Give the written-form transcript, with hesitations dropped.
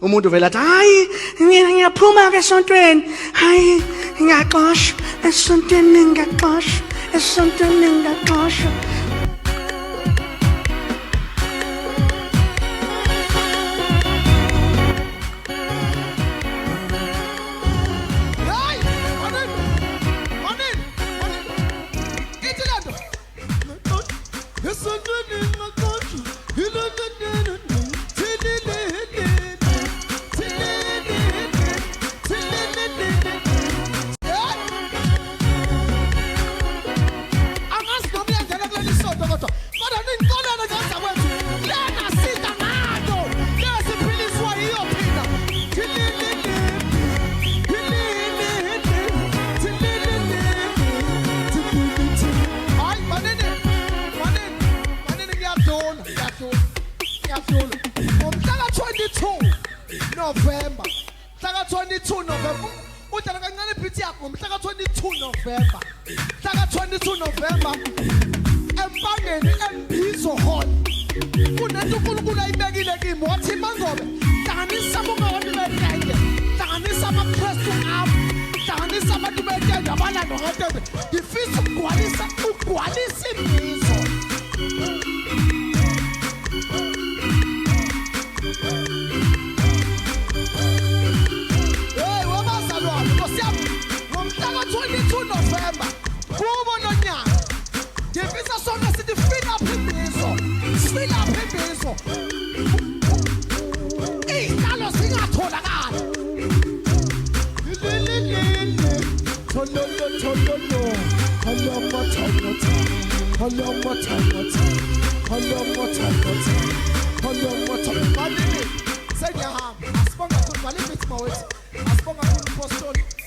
umuntu vela athi hayi ngiyaphuma ke esontweni hayi ngiyaxoshwa esontweni ngiyaxoshwa esontweni ngiyaxoshwa November. Hlaka 22 November. Udala kancane iphiti yakho ngomhla ka22 November. Hlaka 22 November. Empangeni eMbizo Hall. Kunento uNkulunkulu ayibekile kimi wathi mangobe hlanganisa bonke abantu beTende. Hlanganisa amaKristu abo. Hlanganisa abantu beTende abalando ngeTende. Ngifisa ukugcwalisa iMbizo. November, kubo nonyaka. Ngifisa sonke sithi fill up iMbizo. Fill up iMbizo. Ihlalo singatholakala. Manini, sengiyahamba. Asibonga kuNkulunkulu, malibithi mawethu. Asibonga kuNkulunkulu.